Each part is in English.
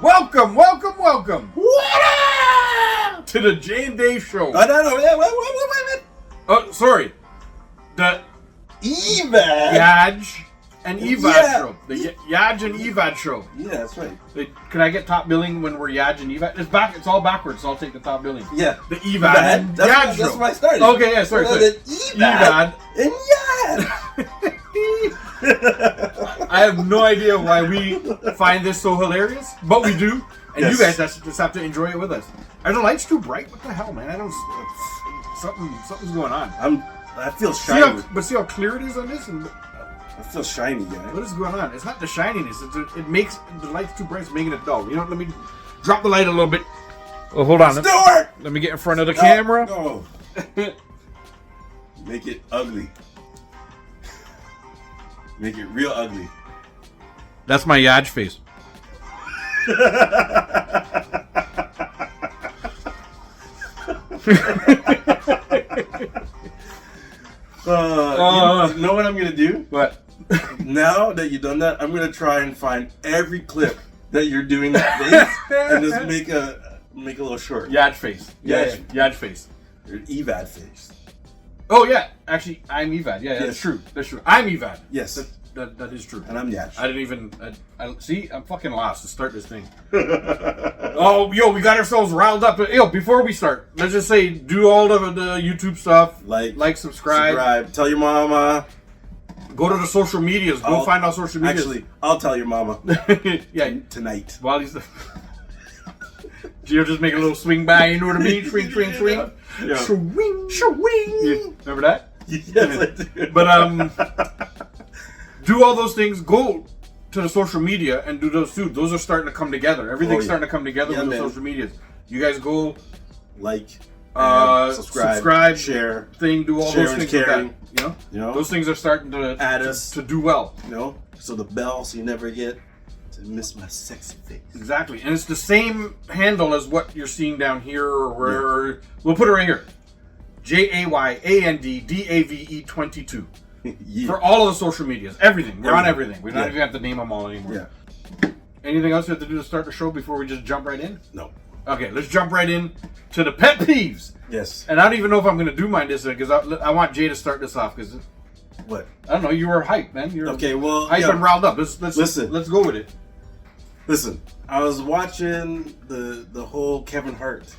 Welcome What up? to the Jay and Dave Show. No. Wait. Oh, sorry. The Evad. Yaj and Evad Yeah. Show. The Yaj and Evad Show. Yeah, that's right. Can I get top billing when we're Yaj and Evad? It's all backwards, so I'll take the top billing. Yeah. The Evad and Yaj Show. That's where I started. Okay, yeah, sorry. The Evad and Yad. I have no idea why we find this so hilarious, but we do. And Yes. you guys just have to enjoy it with us. Are the lights too bright? What the hell, man? I don't... Something's going on. I feel shiny. See how clear it is on this? And I feel shiny, guy. what is going on? It's not the shininess. It makes the lights too bright. It's making it dull. You know what? Let me drop the light a little bit. Oh, hold on. Stuart! Let me get in front of the camera. No. Make it ugly. Make it real ugly. That's my Yaj face. You know what I'm gonna do? What? Now that you've done that, I'm gonna try and find every clip that you're doing that face and just make a little short. Yaj face. Yaj. Yaj face. Your Evad face. Oh yeah, actually, I'm Evad. Yeah, that's Yes. true. That's true. I'm Evad. Yes. That is true. And I'm Yash. I didn't even. I see. I'm fucking lost to start this thing. Oh, yo, we got ourselves riled up. Yo, before we start, let's just say do all of the YouTube stuff. Like, subscribe. Tell your mama. Go to the social medias. Go find our social medias. Actually, I'll tell your mama yeah. tonight. While he's Gio just make a little swing by. You know what I mean? Swing. Yeah. Swing. Yeah. Remember that? Yes, I do. But do all those things. Go to the social media and do those too. Those are starting to come together. Everything's starting to come together with the social medias. You guys go like, subscribe, share, do all those things. Caring. You know, those things are starting to add us to do well. You know, so the bell, so you never get to miss my sexy face. Exactly, and it's the same handle as what you're seeing down here, or where we'll put it right here. JAYANDDAVE22. Yeah. For all of the social medias, everything. We're on everything. We don't even have to name them all anymore. Yeah. Anything else you have to do to start the show before we just jump right in? No. Okay, let's jump right in to the pet peeves. Yes. And I don't even know if I'm going to do mine this because I want Jay to start this off because What? I don't know. You were hyped, man. You're Okay. Well, hyped and riled up. Let's listen. Let's go with it. Listen, I was watching the whole Kevin Hart.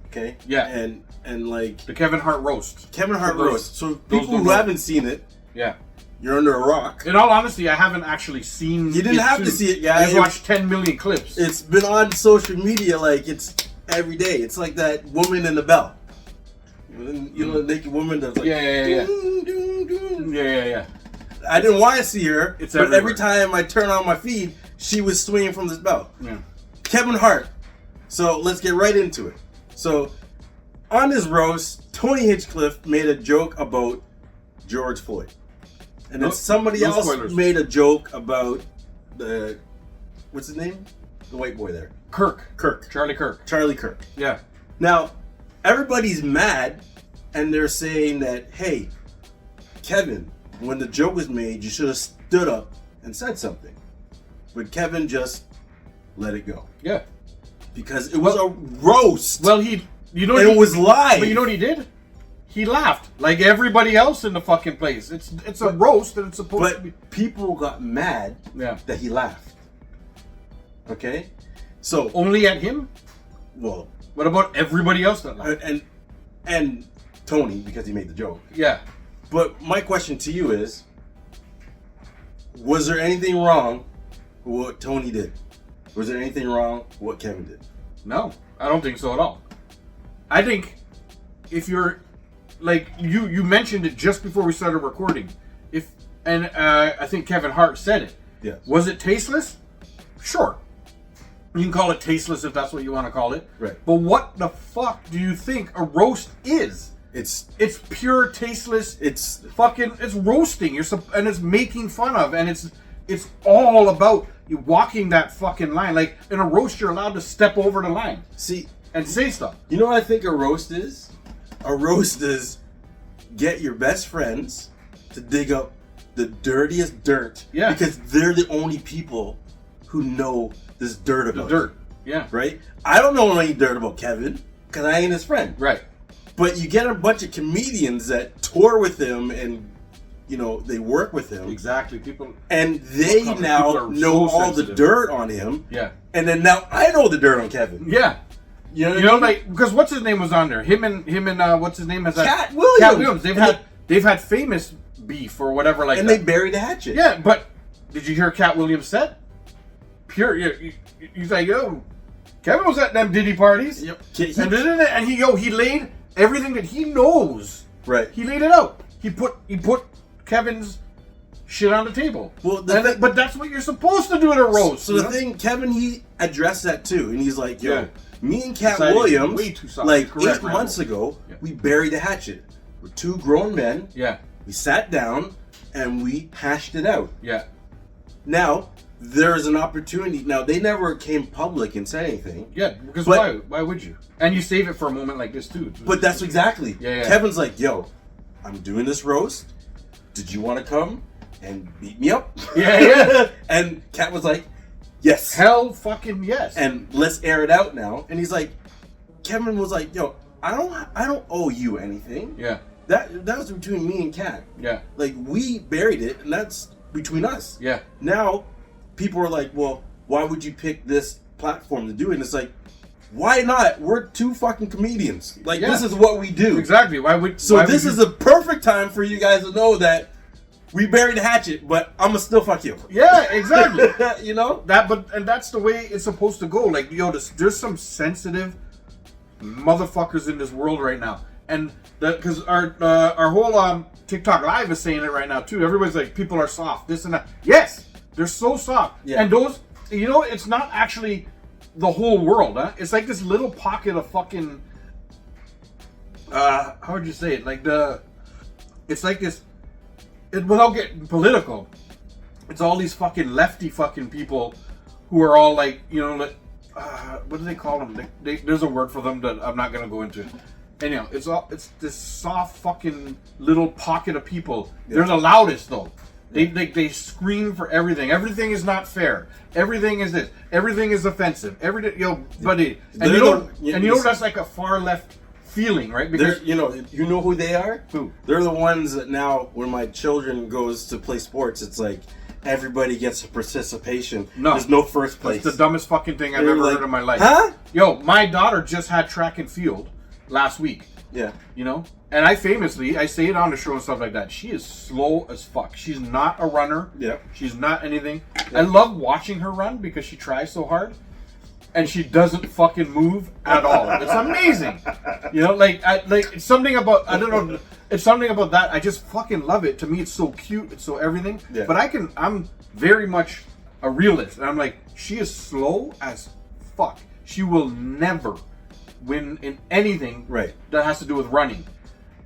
Okay. Yeah. And like The Kevin Hart roast. Kevin Hart those- roast. So those people don't who know. haven't seen it, Yeah. you're under a rock. In all honesty, I haven't actually seen. You didn't have to see it, guys. I just watched 10 million clips. It's been on social media like it's every day. It's like that woman in the bell. You know, the naked woman that's like, Yeah. Ding, ding, ding. Yeah. I didn't want to see her, It's but everywhere. every time I turn on my feed, she was swinging from this bell. Yeah. Kevin Hart. So let's get right into it. So on this roast, Tony Hinchcliffe made a joke about George Floyd. And then somebody else spoilers. made a joke about what's his name? The white boy there. Kirk. Charlie Kirk. Charlie Kirk. Yeah. Now, everybody's mad and they're saying that, hey, Kevin, when the joke was made, you should have stood up and said something. But Kevin just let it go. Yeah. Because it was a roast. Well, and it was live. But you know what he did? He laughed like everybody else in the fucking place. It's a roast and it's supposed to be. But people got mad that he laughed. Okay? So, Only at him? well, What about everybody else that laughed? and Tony, because he made the joke. Yeah. But my question to you is, was there anything wrong with what Tony did? Was there anything wrong with what Kevin did? No, I don't think so at all. I think if you're like you mentioned it just before we started recording. I think Kevin Hart said it. Yes. Was it tasteless? Sure. You can call it tasteless if that's what you want to call it. Right. But what the fuck do you think a roast is? It's pure tasteless. it's It's roasting. And it's making fun of, and it's all about you walking that fucking line. Like in a roast, you're allowed to step over the line and say stuff. You know what I think a roast is? A roast is get your best friends to dig up the dirtiest dirt. Yeah. Because they're the only people who know this dirt about dirt. you. Yeah. Right? I don't know any dirt about Kevin because I ain't his friend. Right. But you get a bunch of comedians that tour with him and, you know, they work with him. Exactly. People. And they now know so all the dirt on him. Yeah. And then now I know the dirt on Kevin. Yeah. You know what I mean? Like, because what's his name was on there? Him and what's his name? Cat Williams. Cat Williams. They've had famous beef or whatever like and that. And they buried the hatchet. Yeah, but did you hear Cat Williams said? He's like, yo, Kevin was at them Diddy parties. Yep. And he laid everything that he knows. Right. He laid it out. He put Kevin's shit on the table. Well, but that's what you're supposed to do at a roast. So the thing, Kevin, he addressed that too, and he's like, yo, me and Cat Society Williams, way too soft. like Correct, 8 months ago, we buried the hatchet. We're 2 grown men. Yeah. We sat down and we hashed it out. Yeah. Now, there's an opportunity. Now, they never came public and said anything. Yeah, because why would you? And you save it for a moment like this too. But that's exactly. Yeah. Kevin's like, yo, I'm doing this roast. Did you want to come and beat me up? Yeah. And Cat was like, yes. Hell fucking yes. And let's air it out now. And he's like, Kevin was like, yo, I don't owe you anything. Yeah. That was between me and Cat. Yeah. Like, we buried it, and that's between us. Yeah. Now, people are like, well, why would you pick this platform to do it? And it's like, why not? We're 2 fucking comedians. Like, this is what we do. Exactly. This is the perfect time for you guys to know that we buried the hatchet, but I'm gonna still fuck you. Yeah, exactly. You know? And that's the way it's supposed to go. Like, yo, there's some sensitive motherfuckers in this world right now. And because our whole TikTok live is saying it right now too. Everybody's like, people are soft, this and that. Yes, they're so soft. Yeah. And those, you know, it's not actually the whole world, huh? It's like this little pocket of fucking how would you say it? Like it's like this, without getting political, it's all these fucking lefty fucking people who are all like, you know, like, what do they call them? There's a word for them that I'm not gonna go into. Anyhow, it's this soft fucking little pocket of people. Yeah. They're the loudest though. They scream for everything. Everything is not fair. Everything is this. Everything is offensive. Everything, buddy. And you know that's like a far left feeling, right? Because you know who they are? Who? They're the ones that now, when my children goes to play sports, it's like everybody gets a participation. No, there's no first place. It's the dumbest fucking thing I've ever heard in my life. Huh? Yo, my daughter just had track and field last week. Yeah. You know? And I say it on the show and stuff like that. She is slow as fuck. She's not a runner. Yeah. She's not anything. Yeah. I love watching her run because she tries so hard. And she doesn't fucking move at all. It's amazing. You know, it's something about, I don't know, it's something about that. I just fucking love it. To me, it's so cute. It's so everything. Yeah. But I'm very much a realist. And I'm like, she is slow as fuck. She will never win in anything that has to do with running.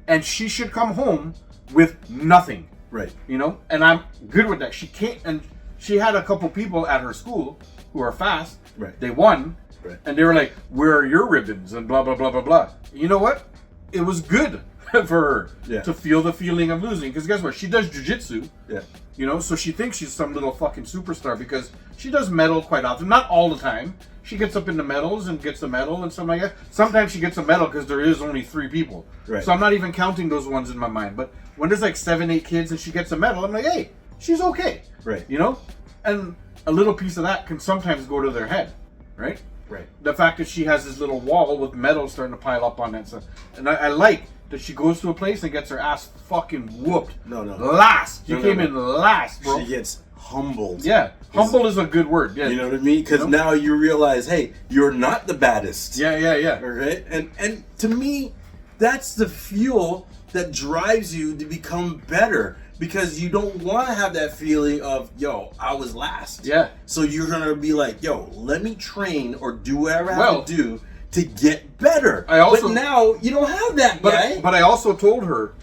And she should come home with nothing. Right. You know? And I'm good with that. She can't, and she had a couple people at her school who are fast. Right. They won. Right. And they were like, where are your ribbons? And blah, blah, blah, blah, blah. You know what? It was good for her to feel the feeling of losing. Because guess what? She does jiu-jitsu. Yeah. You know? So she thinks she's some little fucking superstar because she does medal quite often. Not all the time. She gets up in the medals and gets a medal and something like that. Sometimes she gets a medal because there is only 3 people. Right. So I'm not even counting those ones in my mind. But when there's like 7, 8 kids and she gets a medal, I'm like, hey, she's okay. Right. You know? And a little piece of that can sometimes go to their head. Right? Right. The fact that she has this little wall with medals starting to pile up on that stuff. And I like that she goes to a place and gets her ass fucking whooped. No. Last. She came in last, bro. She gets humbled. Yeah. Humble is a good word. Yeah. You know what I mean? Because now you realize, hey, you're not the baddest. Yeah. All right? And to me, that's the fuel that drives you to become better. Because you don't want to have that feeling of, yo, I was last. Yeah. So you're going to be like, yo, let me train or do whatever I have to do to get better. But now you don't have that, guy. But I also told her,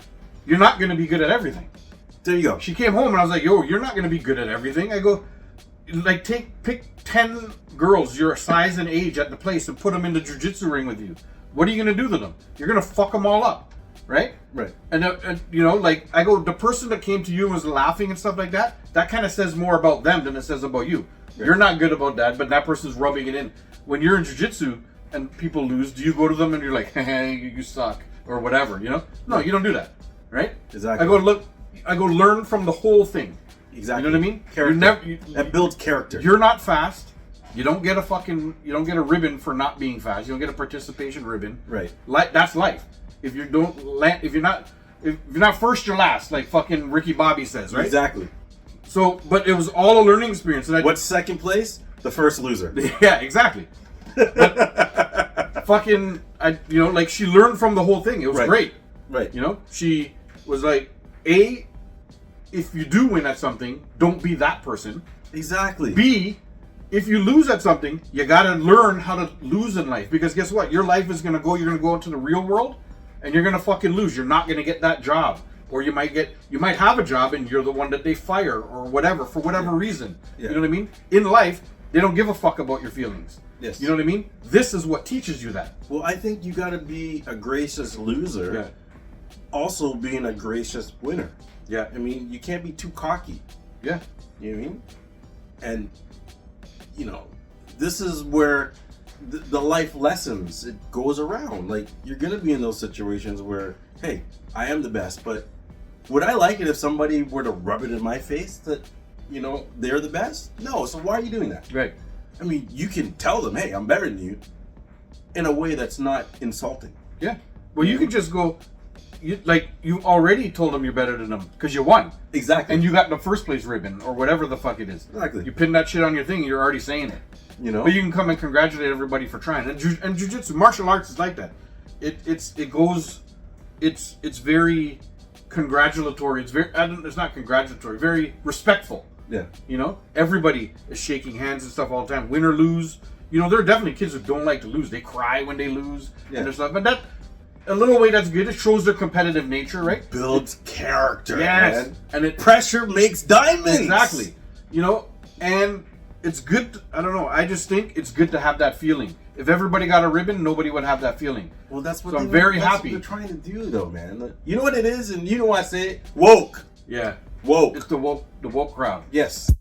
you're not going to be good at everything. There you go. She came home and I was like, yo, you're not going to be good at everything. I go, like, pick 10 girls your size and age at the place and put them in the jiu-jitsu ring with you. What are you going to do to them? You're going to fuck them all up. Right? Right. And you know, like, I go, the person that came to you and was laughing and stuff like that kind of says more about them than it says about you. Right. You're not good about that, but that person's rubbing it in. when you're in jiu-jitsu and people lose, do you go to them and you're like, hey, you suck or whatever, you know? No, you don't do that, right? Exactly. I go learn from the whole thing. Exactly. You know what I mean? Character. That builds character. You're not fast. You don't get a ribbon for not being fast. You don't get a participation ribbon. Right. That's life. If you're not first, you're last, like fucking Ricky Bobby says, right? Exactly. So, but it was all a learning experience. And what's second place? The first loser. Yeah, exactly. Fucking, like she learned from the whole thing. It was great. Right. You know, she was like, A, if you do win at something, don't be that person. Exactly. B, if you lose at something, you gotta learn how to lose in life. Because guess what? Your life is you're gonna go into the real world and you're gonna fucking lose. You're not gonna get that job. Or you might have a job and you're the one that they fire or whatever, for whatever reason. Yeah. You know what I mean? In life, they don't give a fuck about your feelings. Yes. You know what I mean? This is what teaches you that. Well, I think you gotta be a gracious loser. Yeah. Also being a gracious winner. Yeah. I mean, you can't be too cocky. Yeah. You know what I mean? And, this is where the life lessons, it goes around. Like, you're going to be in those situations where, hey, I am the best, but would I like it if somebody were to rub it in my face that, they're the best? No, so why are you doing that? Right. I mean, you can tell them, hey, I'm better than you, in a way that's not insulting. Yeah. Well, you could just go, you already told them you're better than them because you won. Exactly. And you got the first place ribbon or whatever the fuck it is. Exactly. You pin that shit on your thing, you're already saying it. But you can come and congratulate everybody for trying. And jiu-jitsu, martial arts is like that. It's very congratulatory. It's not congratulatory. Very respectful. Yeah. Everybody is shaking hands and stuff all the time. Win or lose. There are definitely kids who don't like to lose. They cry when they lose and stuff. But a little way that's good. It shows their competitive nature, right? Builds character. Yes. Man. And pressure makes diamonds. Exactly. And it's good. I don't know. I just think it's good to have that feeling. If everybody got a ribbon, nobody would have that feeling. Well, that's what I'm very happy. What they're trying to do, though, man. You know what it is, and you know what I say? Woke. Yeah. Woke. It's the woke crowd. Yes.